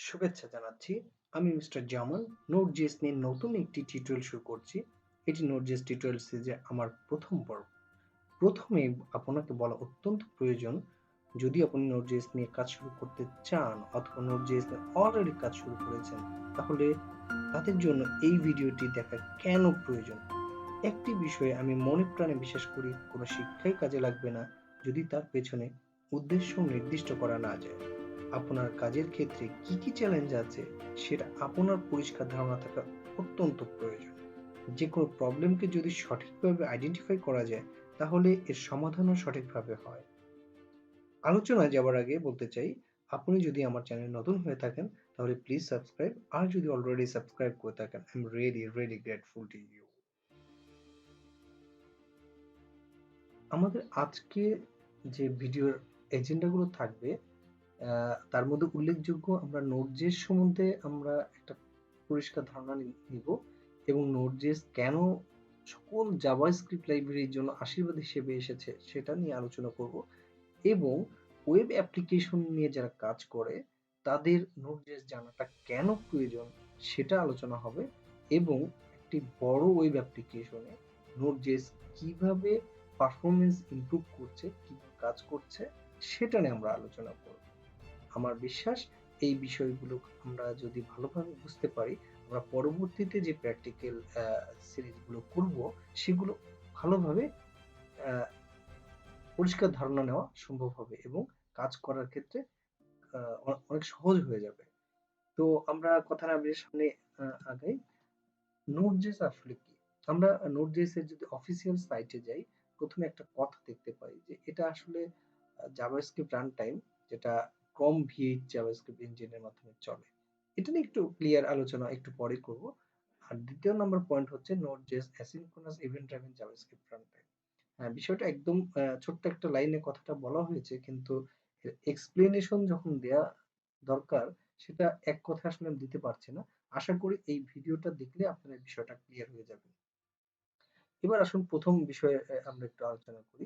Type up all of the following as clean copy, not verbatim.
শুভেচ্ছা জানাচ্ছি। আমি মিস্টার জামাল Node.js নিয়ে নতুন একটি টিউটোরিয়াল শুরু করছি। এটি Node.js টিউটোরিয়াল সিরিজে আমার প্রথম পর্ব। প্রথমে আপনাকে বলা অত্যন্ত প্রয়োজন, যদি আপনি Node.js নিয়ে কাজ শুরু করতে চান অথবা Node.js নিয়ে অলরেডি কাজ শুরু করেছেন, তাহলে তাদের জন্য এই ভিডিওটি দেখা কেন প্রয়োজন। একটি বিষয়ে আমি মনে প্রাণে বিশ্বাস করি, কোনো শিক্ষাই কাজে লাগবে না যদি তার পেছনে উদ্দেশ্য নির্দিষ্ট করা না যায়। আপনার কাজের ক্ষেত্রে কি কি চ্যালেঞ্জ আছে সেটা আপনার পরিষ্কার ধারণা থাকা অত্যন্ত প্রয়োজন। যে কোনো প্রবলেমকে যদি সঠিকভাবে আইডেন্টিফাই করা যায়, তাহলে এর সমাধানও সঠিকভাবে হয়। আলোচনায় যাওয়ার আগে বলতে চাই, আপনি যদি আমার চ্যানেল নতুন হয়ে থাকেন তাহলে প্লিজ সাবস্ক্রাইব, আর যদি অলরেডি সাবস্ক্রাইব করে থাকেন I am really grateful to you. আমাদের আজকে যে ভিডিওর এজেন্ডাগুলো থাকবে, তার মধ্যে উল্লেখযোগ্য আমরা Node.js সম্বন্ধে আমরা একটা পরিষ্কার ধারণা নিব এবং Node.js কেন সকল জাভাস্ক্রিপ্ট লাইব্রেরির জন্য আশীর্বাদ হিসেবে এসেছে সেটা নিয়ে আলোচনা করব, এবং ওয়েব অ্যাপ্লিকেশন নিয়ে যারা কাজ করে তাদের Node.js জানাটা কেন প্রয়োজন সেটা আলোচনা হবে, এবং একটি বড় ওয়েব অ্যাপ্লিকেশনে Node.js কিভাবে পারফরমেন্স ইমপ্রুভ করছে, কিভাবে কাজ করছে সেটা নিয়ে আমরা আলোচনা করব। আমার বিশ্বাস এই বিষয়গুলো আমরা যদি ভালোভাবে বুঝতে পারি, আমরা পরবর্তীতে যে প্র্যাকটিক্যাল সিরিজগুলো করব সেগুলো ভালোভাবে পরিষ্কার ধারণা নেওয়া সম্ভব হবে এবং কাজ করার ক্ষেত্রে অনেক সহজ হয়ে যাবে। তো আমরা কথা না বেরিয়ে সামনে আগাই। Node.js আসলে কি? আমরা Node.js এর যদি অফিসিয়াল সাইটে যাই, প্রথমে একটা কথা দেখতে পাই যে এটা আসলে জাভাস্ক্রিপ্ট রান টাইম, যেটা ক্রম V8 জাভাস্ক্রিপ্ট ইঞ্জিনের মাধ্যমে চলে। এটা নিয়ে একটু ক্লিয়ার আলোচনা একটু পরে করব। আর দ্বিতীয় নম্বর পয়েন্ট হচ্ছে Node.js asynchronous event driven JavaScript run time. হ্যাঁ, বিষয়টা একদম ছোট্ট একটা লাইনে কথাটা বলা হয়েছে, কিন্তু এক্সপ্লেনেশন যখন দেয়া দরকার সেটা এক কথায় আসলে আমি দিতে পারছি না। আশা করি এই ভিডিওটা দেখলে আপনার বিষয়টা ক্লিয়ার হয়ে যাবে। এবার আসুন প্রথম বিষয়ে আমরা একটু আলোচনা করি।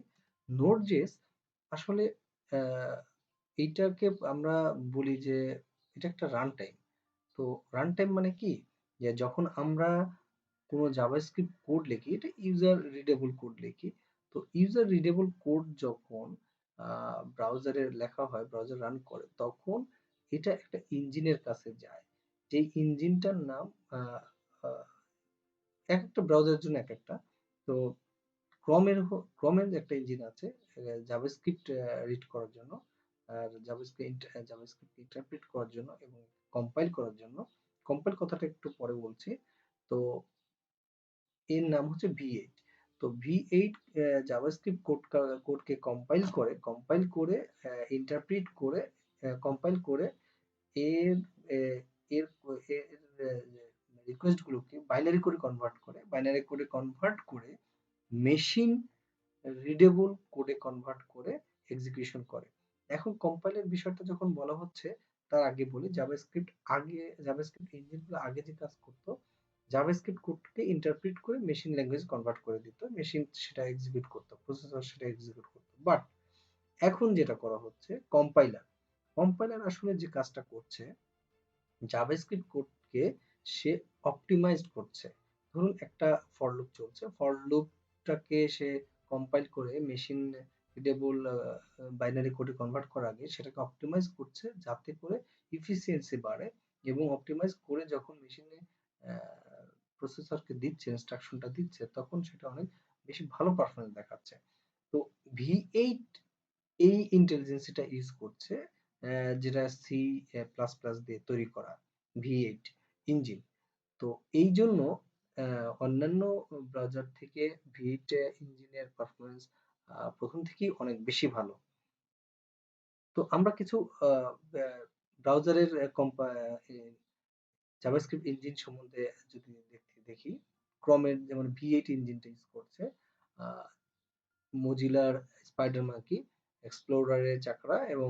Node.js আসলে আহ, এইটাকে আমরা বলি যে এটা একটা রান টাইম। তো রান টাইম মানে কি, যে যখন আমরা কোনো জাভাস্ক্রিপ্ট কোড লিখি, এটা ইউজার রিডেবল কোড লিখি। তো ইউজার রিডেবল কোড যখন ব্রাউজারে লেখা হয়, ব্রাউজার রান করে, তখন এটা একটা ইঞ্জিনের কাছে যায়। যেই ইঞ্জিনটার নাম আহ, আহ, এক একটা ব্রাউজারের জন্য এক একটা। তো ক্রমের একটা ইঞ্জিন আছে জাভাস্ক্রিপ্ট রিড করার জন্য, আর জাভাস্ক্রিপ্ট ইন্টারপ্রেট করার জন্য এবং কম্পাইল করার জন্য। কম্পাইল কথাটা একটু পরে বলছি। তো এর নাম হচ্ছে V8। তো V8 জাভাস্ক্রিপ্ট কোডকে কম্পাইল করে ইন্টারপ্রিট করে কম্পাইল করে এর আহ, এর রিকোয়েস্ট গুলোকে বাইনারি কোডে কনভার্ট করে মেশিন রিডেবল কোডে কনভার্ট করে এক্সিকিউশন করে। এখন কম্পাইলের বিষয়টা যখন বলা হচ্ছে, তার আগে বলি জাভাস্ক্রিপ্ট ইঞ্জিনগুলো আগে যে কাজ করতো, জাভাস্ক্রিপ্ট কোডকে ইন্টারপ্রিট করে মেশিন ল্যাঙ্গুয়েজ কনভার্ট করে দিত, মেশিন সেটা এক্সিকিউট করতো, প্রসেসর সেটা এক্সিকিউট করতো। বাট এখন যেটা করা হচ্ছে, কম্পাইলার আসলে যে কাজটা করছে, জাভাস্ক্রিপ্ট কোডকে সে অপটিমাইজড করছে। ধরুন একটা ফর লুপ চলছে, ফর লুপটাকে সে কম্পাইল করে মেশিন রিডেবল বাইনারি কোডে কনভার্ট করার আগে সেটাকে অপটিমাইজ করছে যাতে করে ইফিসিয়েন্সি বাড়ে, এবং অপটিমাইজ করে যখন মেশিনে প্রসেসরকে দিচ্ছে, ইনস্ট্রাকশনটা দিচ্ছে, তখন সেটা অনেক বেশি ভালো পারফরমেন্স দেখাচ্ছে। তো V8 এই ইন্টেলিজেন্সিটা ইউজ করছে, যেটা C++ দিয়ে তৈরি করা V8 ইঞ্জিন। তো এই জন্য অন্যান্য ব্রাউজার থেকে V8 ইঞ্জিনের পারফরমেন্স প্রথম থেকেই অনেক বেশি ভালো। তো আমরা কিছু ব্রাউজারের জাভাস্ক্রিপ্ট ইঞ্জিন সম্বন্ধে যদি দেখি, ক্রমের যেমন V8 ইঞ্জিনটা ইউজ করছে, মজিলার স্পাইডার মাঙ্কি, এক্সপ্লোরারের চাকরা এবং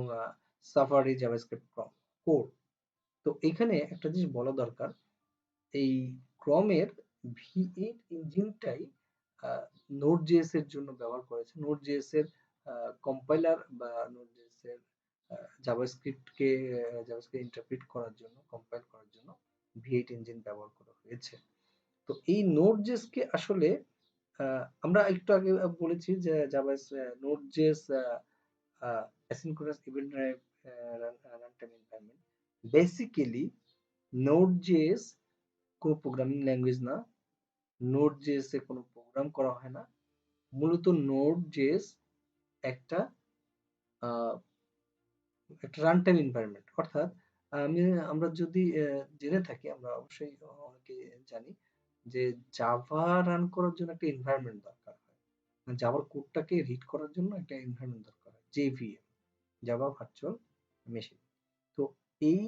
সাফারি জাভাস্ক্রিপ্ট কোর। তো এখানে একটা জিনিস বলা দরকার, এই ক্রমের V8 ইঞ্জিনটাই Node.js এর জন্য ব্যবহার করেছে। Node.js এর কম্পাইলার বা Node.js এর জাভাস্ক্রিপ্টকে জাভাস্ক্রিপ্ট ইন্টারপ্রিট করার জন্য, কম্পাইল করার জন্য V8 ইঞ্জিন ব্যবহার করা হয়েছে। তো এই Node.js কে আসলে আমরা একটু আগে বলেছি যে Node.js asynchronous event driven runtime environment. Basically Node.js কোনো প্রোগ্রামিং ল্যাঙ্গুয়েজ না। Node.js এ কোনো প্রোগ্রাম করা হয় না। মূলত Node.js একটা একটা রান টাইম এনভায়রনমেন্ট, অর্থাৎ আমরা যদি জেনে থাকি, আমরা অবশ্যই অনেকে জানি যে জাভা রান করার জন্য একটা এনভায়রনমেন্ট দরকার হয়, জাভার কোডটাকে রিড করার জন্য একটা এনভায়রনমেন্ট দরকার হয়, জেভিএম, জাভা ভার্চুয়াল মেশিন। তো এই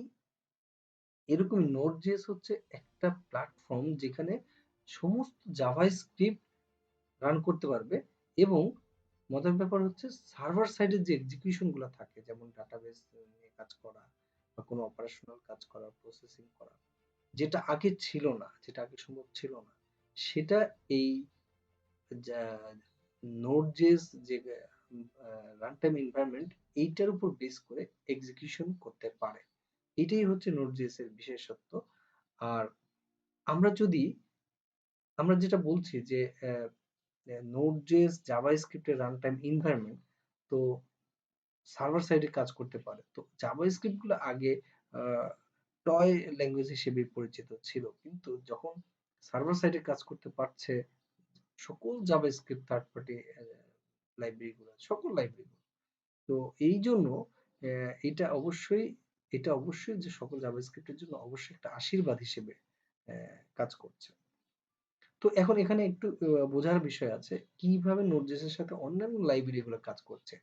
এরকম Node.js হচ্ছে একটা প্ল্যাটফর্ম যেখানে সমস্ত জাভাস্ক্রিপ্ট রান করতে পারবে, এবং মজার ব্যাপার হচ্ছে সার্ভার সাইডের যে এক্সিকিউশন গুলো থাকে, যেমন ডাটাবেস নিয়ে কাজ করা বা কোনো অপারেশনাল কাজ করা, প্রসেসিং করা, যেটা আগে ছিল না, যেটা আগে সম্ভব ছিল না, সেটা এই Node.js যে রান টাইম এনভায়রনমেন্ট, এইটার উপর বেস করে এক্সিকিউশন করতে পারে। এটাই হচ্ছে Node.js এর বিশেষত্ব। আর আমরা যেটা বলছি যে Node.js জাভাস্ক্রিপ্টের রান টাইম এনভায়রনমেন্ট, তো সার্ভার সাইডে কাজ করতে পারে। তো জাভাস্ক্রিপ্ট গুলো আগে টয় ল্যাঙ্গুয়েজ হিসেবে পরিচিত ছিল, কিন্তু যখন সার্ভার সাইডে কাজ করতে পারছে সকল জাভাস্ক্রিপ্ট থার্ড পার্টি লাইব্রেরি গুলো, সকল লাইব্রেরি, তো এই জন্য এটা অবশ্যই যে সকল জাভাস্ক্রিপ্টের জন্য অবশ্যই একটা আশীর্বাদ হিসেবে কাজ করছে। তো এখন এখানে একটু বোঝার বিষয় আছে কিভাবে Node.js এর সাথে অন্যান্য লাইব্রেরি গুলো কাজ করছে।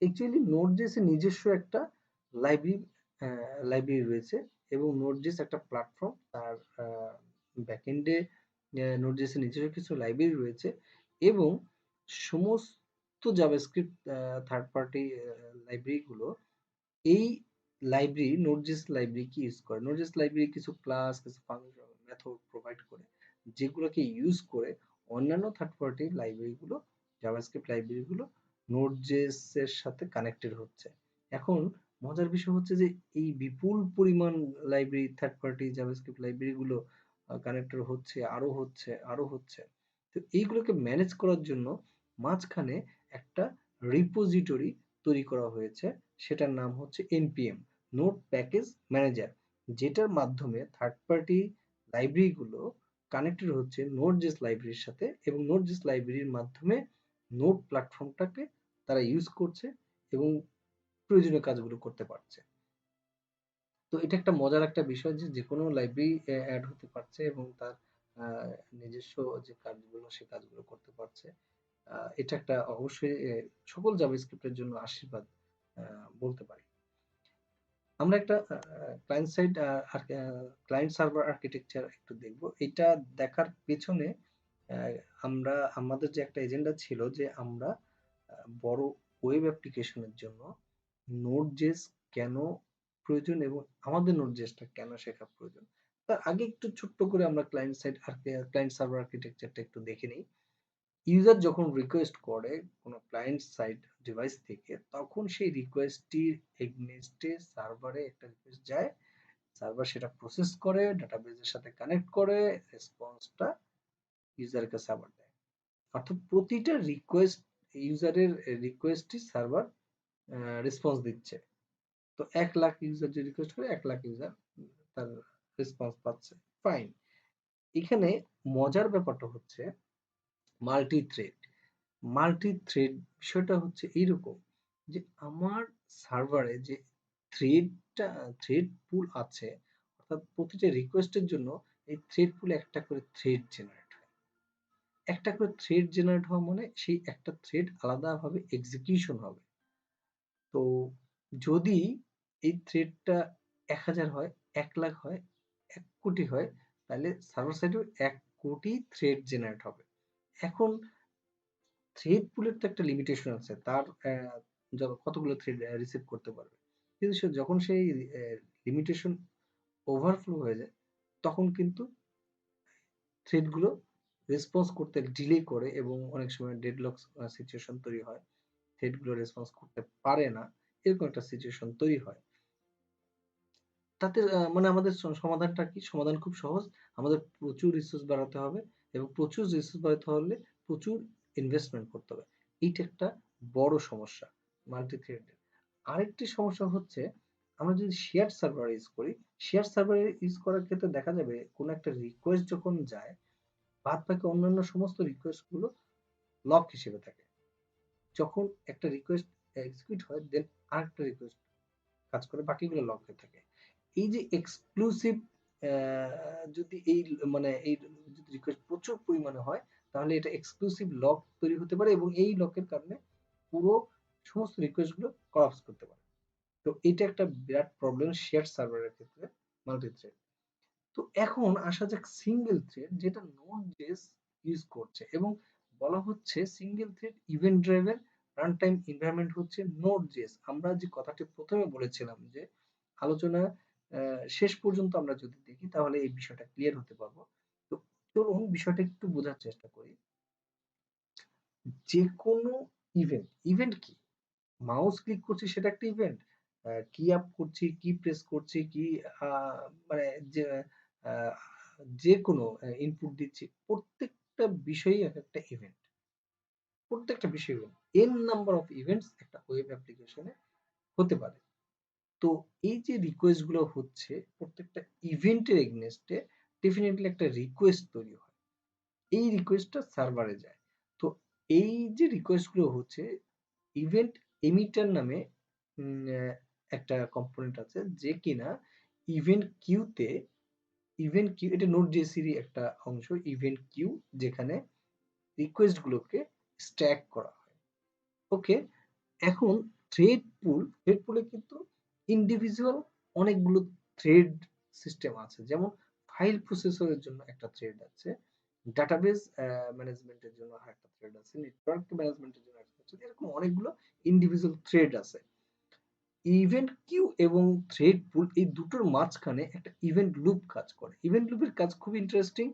অ্যাকচুয়ালি Node.js এর নিজস্ব একটা লাইব্রেরি লাইব্রেরি রয়েছে, এবং Node.js একটা প্ল্যাটফর্ম, তার ব্যাকএন্ডে Node.js এর নিজস্ব কিছু লাইব্রেরি রয়েছে, এবং সমস্ত জাভাস্ক্রিপ্ট থার্ড পার্টি লাইব্রেরি গুলো এই লাইব্রেরি Node.js লাইব্রেরি কি ইউজ করে। Node.js লাইব্রেরি কিছু ক্লাস, কিছু ফাংশন, মেথড প্রোভাইড করে, যেগুলোকে ইউজ করে অন্যান্য থার্ড পার্টি লাইব্রেরি গুলো, জাভাস্ক্রিপ্ট লাইব্রেরি গুলো Node.js এর সাথে কানেক্টেড হচ্ছে। এখন মজার বিষয় হচ্ছে যে এই বিপুল পরিমাণ library, third party JavaScript library গুলো কানেক্টেড হচ্ছে, আরো হচ্ছে। তো এইগুলোকে ম্যানেজ করার জন্য মাঝখানে একটা রিপোজিটরি তৈরি করা হয়েছে, সেটার নাম হচ্ছে npm, নোড প্যাকেজ ম্যানেজার, যেটার মাধ্যমে থার্ড পার্টি লাইব্রেরি গুলো কানেক্টেড হচ্ছে Node.js লাইব্রেরির সাথে, এবং Node.js লাইব্রেরির মাধ্যমে নোড প্ল্যাটফর্মটাকে তারা ইউজ করছে এবং প্রয়োজনীয় কাজগুলো করতে পারছে। তো এটা একটা মজার একটা বিষয় যে যেকোনো লাইব্রেরি অ্যাড হতে পারছে এবং তার নিজস্ব যে কাজগুলো, সে কাজগুলো করতে পারছে। এটা একটা অবশ্যই সকল জাভাস্ক্রিপ্টের জন্য আশীর্বাদ বলতে পারি। আমরা একটা ক্লায়েন্ট সার্ভার আর্কিটেকচার একটু দেখব। এটা দেখার পেছনে আমাদের যে একটা এজেন্ডা ছিল যে আমরা বড় ওয়েব অ্যাপ্লিকেশনের জন্য Node.js কেন প্রয়োজন এবং আমাদের Node.js-টা কেন শেখা প্রয়োজন। তার আগে একটু ছোট্ট করে আমরা ক্লায়েন্ট সার্ভার আর্কিটেকচারটা একটু দেখে নিই। ইউজার যখন রিকোয়েস্ট করে কোনো ক্লায়েন্ট সাইড ডিভাইস থেকে, তখন সেই রিকোয়েস্টটির এগেইনস্টে সার্ভারে একটা রিকোয়েস্ট যায়, সার্ভার সেটা প্রসেস করে, ডাটাবেসের সাথে কানেক্ট করে, রেসপন্সটা ইউজারের কাছে আবার দেয়। অর্থাৎ প্রতিটা ইউজারের রিকোয়েস্টই সার্ভার রেসপন্স দিচ্ছে। তো 1,00,000 ইউজার যে রিকোয়েস্ট করে, 1,00,000 ইউজার তার রেসপন্স পাচ্ছে। ফাইন। এখানে মজার ব্যাপারটা হচ্ছে মাল্টি থ্রেড। মাল্টি থ্রেড বিষয়টা হচ্ছে এইরকম যে আমার সার্ভারে যে থ্রেড পুল আছে, অর্থাৎ প্রতিটা রিকোয়েস্টের জন্য এই থ্রেড পুলে একটা করে থ্রেড জেনারেট হয়। একটা করে থ্রেড জেনারেট হওয়া মানে সেই একটা থ্রেড আলাদাভাবে এক্সিকিউশন হবে। তো যদি এই থ্রেডটা 1,000 হয়, 1,00,000 হয়, 1,00,00,000 হয়, তাহলে সার্ভার সাইডেও 1,00,00,000 থ্রেড জেনারেট হবে। এখন থ্রেড পুলের তো একটা লিমিটেশন আছে, তার কতগুলো থ্রেড রিসিভ করতে পারবে। কিন্তু যখন সেই লিমিটেশন ওভারফ্লো হয়ে যায়, তখন কিন্তু থ্রেডগুলো রেসপন্স করতে ডিলে করে এবং অনেক সময় ডেডলক সিচুয়েশন তৈরি হয়, থ্রেডগুলো রেসপন্স করতে পারে না। এরকম একটা সিচুয়েশন তৈরি হয়। তাতে মানে আমাদের সমাধানটা কি? সমাধান খুব সহজ। আমাদের প্রচুর রিসোর্স বাড়াতে হবে এবং প্রচুর রিসোর্স বাড়াতে হলে প্রচুর ইনভেস্টমেন্ট করতে হবে। এইটা একটা বড় সমস্যা মাল্টি থ্রেডের। আরেকটি সমস্যা হচ্ছে আমরা যদি শেয়ার্ড সার্ভার ইউজ করি, শেয়ার্ড সার্ভার ইউজ করার ক্ষেত্রে দেখা যাবে কোনো একটা রিকোয়েস্ট যখন যায়, বাদ বাকি অন্যান্য সমস্ত রিকোয়েস্ট গুলো লক হিসেবে থাকে। যখন একটা রিকোয়েস্ট এক্সিকিউট হয় দেন আরেকটা রিকোয়েস্ট কাজ করে, বাকিগুলো লক হয়ে থাকে। এই যে এক্সক্লুসিভ যদি এই মানে এই যদি রিকোয়েস্ট প্রচুর পরিমাণে হয় তাহলে এটা এক্সক্লুসিভ লক তৈরি হতে পারে এবং এই লকের কারণে পুরো সমস্ত রিকোয়েস্ট গুলো কলাপস করতে পারে। তো এটা একটা বিরাট প্রবলেম শেয়ার সার্ভারের ক্ষেত্রে মাল্টি থ্রেড। তো এখন আসা যাক সিঙ্গেল থ্রেড যেটা নোড জেএস ইউজ করছে এবং বলা হচ্ছে সিঙ্গেল থ্রেড ইভেন্ট ড্রাইভের রান টাইম এনভায়রনমেন্ট হচ্ছে নোড জেএস। আমরা যে কথাটি প্রথমে বলেছিলাম যে আলোচনা শেষ পর্যন্ত আমরা যদি দেখি তাহলে এই বিষয়টা ক্লিয়ার হতে পারবো। তো চলুন বিষয়টা একটু বোঝার চেষ্টা করি। যে কোনো ইভেন্ট, ইভেন্ট কি? মাউস ক্লিক করছি সেটা একটা ইভেন্ট। কি আপ করছি, কি প্রেস করছি, কি মানে যে আহ, যে কোনো ইনপুট দিচ্ছি প্রত্যেকটা বিষয়ই একটা ইভেন্ট। প্রত্যেকটা বিষয় এন নাম্বার অফ ইভেন্টস একটা ওয়েব অ্যাপ্লিকেশনে হতে পারে। তো এই যে রিকোয়েস্ট গুলো হচ্ছে প্রত্যেকটা ইভেন্টের এগেইনস্টে ডেফিনেটলি একটা রিকোয়েস্ট তৈরি হয়। এই রিকোয়েস্টটা সার্ভারে যায়। তো এই যে রিকোয়েস্ট গুলো হচ্ছে ইভেন্ট এমিটার নামে একটা কম্পোনেন্ট আছে যে কিনা ইভেন্ট কিউতে ইভেন্ট কিউ এটা নোড জেএসিরই একটা অংশ ইভেন্ট কিউ যেখানে রিকোয়েস্ট গুলোকে স্ট্যাক করা হয়। ওকে, এখন থ্রেড পুলে কিন্তু ইন্ডিভিজুয়াল অনেকগুলো থ্রেড সিস্টেম আছে, যেমন ফাইল প্রসেসরের জন্য একটা থ্রেড আছে, ডাটাবেস ম্যানেজমেন্টের জন্য আরেকটা থ্রেড আছে, নেটওয়ার্ক ম্যানেজমেন্টের জন্য একটা থ্রেড, এরকম অনেকগুলো ইন্ডিভিজুয়াল থ্রেড আছে। ইভেন্ট কিউ এবং থ্রেড পুল এই দুটোর মাঝখানে একটা ইভেন্ট লুপ কাজ করে। ইভেন্ট লুপের কাজ খুব ইন্টারেস্টিং।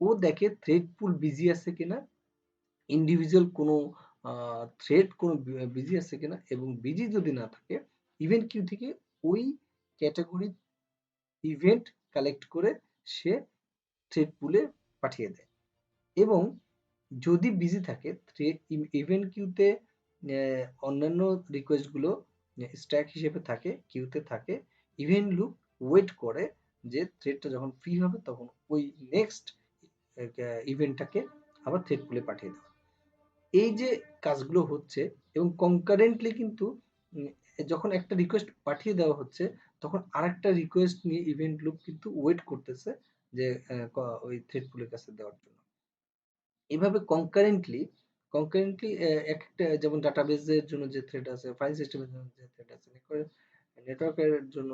ও দেখে থ্রেড পুল বিজি আছে কিনা, ইন্ডিভিজুয়াল কোনো থ্রেড কোনো বিজি আছে কিনা, এবং বিজি যদি না থাকে ইভেন্ট কিউ থেকে ওই ক্যাটাগরি ইভেন্ট কালেক্ট করে সে থ্রেড পুলে পাঠিয়ে দেয়। এবং যদি বিজি থাকে ইভেন্ট কিউতে অন্যান্য রিকোয়েস্ট গুলো স্ট্যাক হিসেবে থাকে, কিউতে থাকে, ইভেন্ট লুপ ওয়েট করে যে থ্রেডটা যখন ফ্রি হবে তখন ওই নেক্সট ইভেন্টটাকে আবার থ্রেড পুলে পাঠিয়ে দেওয়া। এই যে কাজগুলো হচ্ছে এবং কনকারেন্টলি কিন্তু যখন একটা রিকোয়েস্ট পাঠিয়ে দেওয়া হচ্ছে তখন আরেকটা রিকোয়েস্ট নিয়ে ইভেন্ট লুপ কিন্তু ওয়েট করতেছে যে ওই থ্রেড পুলের কাছে দেওয়ার জন্য। এভাবে কনকারেন্টলি একটা যেমন ডাটাবেসের জন্য যে থ্রেড আছে, ফাইল সিস্টেমের জন্য যে থ্রেড আছে, নেটওয়ার্কের জন্য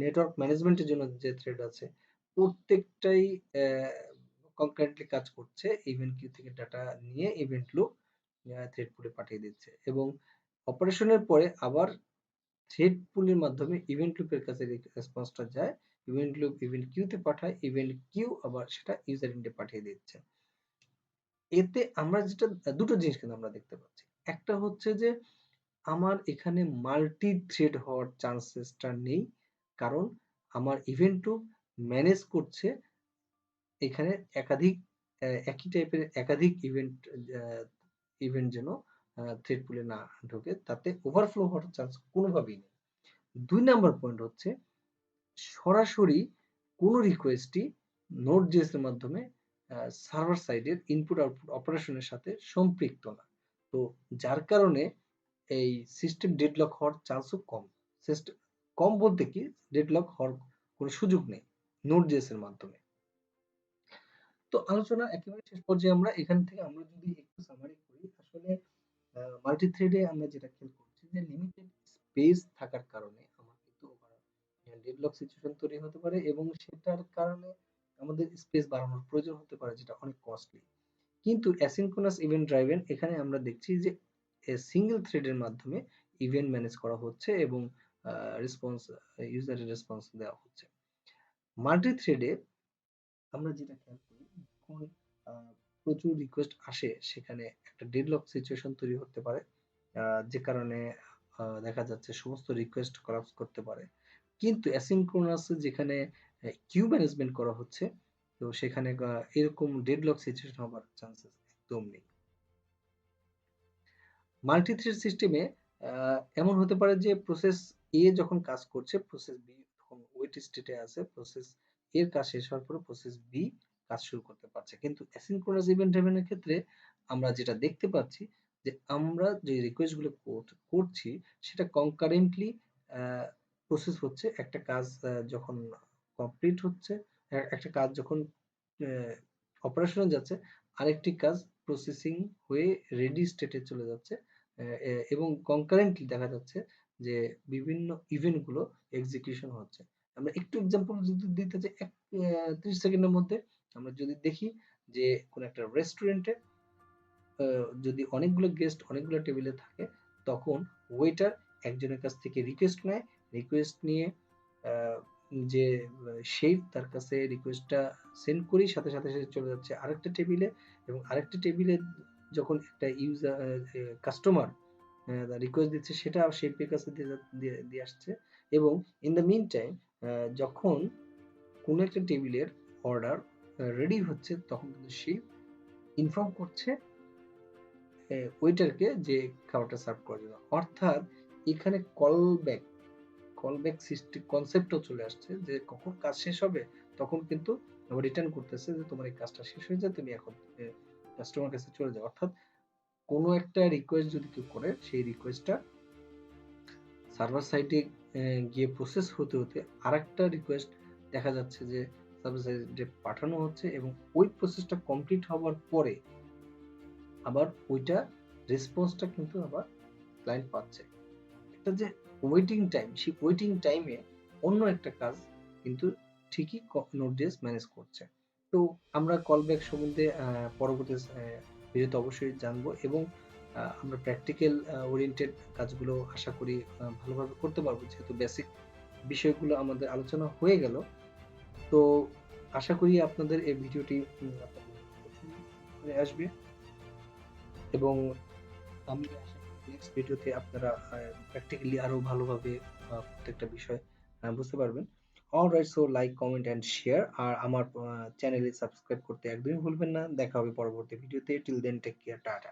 নেটওয়ার্ক ম্যানেজমেন্টের জন্য যে থ্রেড আছে, প্রত্যেকটাই কনকারেন্টলি কাজ করছে। ইভেন্ট কিউ থেকে ডাটা নিয়ে ইভেন্ট লুপ থ্রেড পুলে পাঠিয়ে দিচ্ছে এবং অপারেশনের পরে আবার থ্রেড পুলের মাধ্যমে ইভেন্ট লুপের কাছে রেসপন্সটা যায়, ইভেন্ট লুপ ইভেন্ট কিউতে পাঠায়, ইভেন্ট কিউ আবার সেটা ইউজার এন্ডে পাঠিয়ে দিচ্ছে। এতে আমরা যেটা দুটো জিনিস কিন্তু আমরা দেখতে পাচ্ছি। একটা হচ্ছে যে আমার এখানে মাল্টি থ্রেড হওয়ার চান্সেসটা নেই, কারণ আমার ইভেন্ট লুপ ম্যানেজ করছে এখানে একাধিক একই টাইপের একাধিক ইভেন্ট যেন থ্রেড পুলে না ঢোকে, তাতে ওভারফ্লো হওয়ার চান্স কোনোভাবেই নেই। 2 নাম্বার পয়েন্ট হচ্ছে সরাসরি কোনো রিকোয়েস্টই নোড জেএস এর মাধ্যমে সার্ভার সাইডের ইনপুট আউটপুট অপারেশনের সাথে সম্পৃক্ত না। তো যার কারণে এই সিস্টেম ডেডলক হওয়ার চান্সও কম। সিস্টেম কম বলতে কি, ডেডলক হওয়ার কোনো সুযোগ নেই নোড জেএস এর মাধ্যমে। তো আলোচনা একেবারে শেষ পর্যায়ে আমরা এখান থেকে আমরা যদি একটু সামারি করি, আসলে মাল্টি থ্রেডে আমরা যেটা খেয়াল করছি যে লিমিটেড স্পেস থাকার কারণে আমার কিন্তু ডেডলক সিচুয়েশন তৈরি হতে পারে এবং সেটার কারণে আমাদের স্পেস বাড়ানোর প্রয়োজন হতে পারে যেটা অনেক কস্টলি। কিন্তু অ্যাসিনক্রোনাস ইভেন্ট ড্রাইভেন এখানে আমরা দেখছি যে সিঙ্গেল থ্রেডের মাধ্যমে ইভেন্ট ম্যানেজ করা হচ্ছে এবং রেসপন্স ইউজারের রেসপন্স দেওয়া হচ্ছে। মাল্টি থ্রেডে আমরা যেটা খেয়াল করি যখন প্রচুর রিকোয়েস্ট আসে সেখানে একটা ডেডলক সিচুয়েশন তৈরি হতে পারে, যে কারণে দেখা যাচ্ছে সমস্ত রিকোয়েস্ট কোলাপস করতে পারে। কিন্তু অ্যাসিনক্রোনাস যেখানে কিউ ম্যানেজমেন্ট করা হচ্ছে, তো সেখানে এরকম ডেডলক সিচুয়েশন হবার চান্সেস একদম নেই। মাল্টি থ্রেড সিস্টেমে এমন হতে পারে যে প্রসেস এ যখন কাজ করছে, প্রসেস বি তখন ওয়েট স্টেটে আছে, প্রসেস এর কাজ শেষ হওয়ার পরে প্রসেস বি কাজ শুরু করতে পারছে। কিন্তু অ্যাসিনক্রোনাস ইভেন্ট ড্রিভেন এর ক্ষেত্রে আমরা যেটা দেখতে পাচ্ছি যে আমরা যে রিকোয়েস্ট গুলো করছি সেটা কনকারেন্টলি প্রসেস হচ্ছে। একটা কাজ যখন কমপ্লিট হচ্ছে, একটা কাজ যখন অপারেশনে যাচ্ছে, আরেকটি কাজ প্রসেসিং হয়ে রেডি স্টেটে চলে যাচ্ছে, এবং কনকারেন্টলি দেখা যাচ্ছে যে বিভিন্ন ইভেন্ট গুলো এক্সিকিউশন হচ্ছে। আমরা একটু এক্সাম্পল যদি দিতে চাই 30 সেকেন্ডের মধ্যে, আমরা যদি দেখি যে কোন একটা রেস্টুরেন্টে যদি অনেকগুলো গেস্ট অনেকগুলো টেবিলে থাকে, তখন ওয়েটার একজনের কাছ থেকে রিকোয়েস্ট নেয়, রিকোয়েস্ট নিয়ে যে শেফ তার কাছে রিকোয়েস্টটা সেন্ড করি, সাথে সাথে সে চলে যাচ্ছে আরেকটা টেবিলে, এবং আরেকটা টেবিলে যখন একটা ইউজার কাস্টমার রিকোয়েস্ট দিচ্ছে সেটা শেফের কাছে দিয়ে আসছে। এবং ইন দ্য মিন টাইম যখন কোন একটা টেবিলের অর্ডার রেডি হচ্ছে, তখন কিন্তু শেফ ইনফর্ম করছে ওয়েটারকে যে খাবারটা সার্ভ করার জন্য। অর্থাৎ এখানে কলব্যাক সিস্টেম কনসেপ্টও চলে আসছে যে কখন কাজ শেষ হবে তখন কিন্তু আবার রিটার্ন করতেছে যে তোমার এই কাজটা শেষ হয়ে যায়, তুমি এখন কাস্টমার কাছে চলে যাও। অর্থাৎ কোনো একটা রিকোয়েস্ট যদি কেউ করে, সেই রিকোয়েস্টটা সার্ভার সাইডে গিয়ে প্রসেস হতে হতে আরেকটা রিকোয়েস্ট দেখা যাচ্ছে যে সার্ভার সাইডে পাঠানো হচ্ছে, এবং ওই প্রসেসটা কমপ্লিট হওয়ার পরে আবার ওইটা রেসপন্সটা কিন্তু আবার ক্লায়েন্ট পাচ্ছে। একটা যে ওয়েটিং টাইম, সেই ওয়েটিং টাইমে অন্য একটা কাজ কিন্তু ঠিকই নোড.js ম্যানেজ করছে। তো আমরা কলব্যাক সম্বন্ধে পরবর্তী ভিডিওতে অবশ্যই জানবো, এবং আমরা প্র্যাকটিক্যাল ওরিয়েন্টেড কাজগুলো আশা করি ভালোভাবে করতে পারবো, যেহেতু বেসিক বিষয়গুলো আমাদের আলোচনা হয়ে গেল। তো আশা করি আপনাদের এই ভিডিওটি আপনাদের পছন্দ হয়ে আসবে, এবং আমি আশা করি নেক্সট ভিডিওতে আপনারা প্র্যাকটিক্যালি আরো ভালোভাবে প্রত্যেকটা বিষয় বুঝতে পারবেন। Alright, so like, comment and share, আর আমার চ্যানেলে সাবস্ক্রাইব করতে একদমই ভুলবেন না। দেখা হবে পরবর্তী ভিডিওতে। Till then, take care, tata.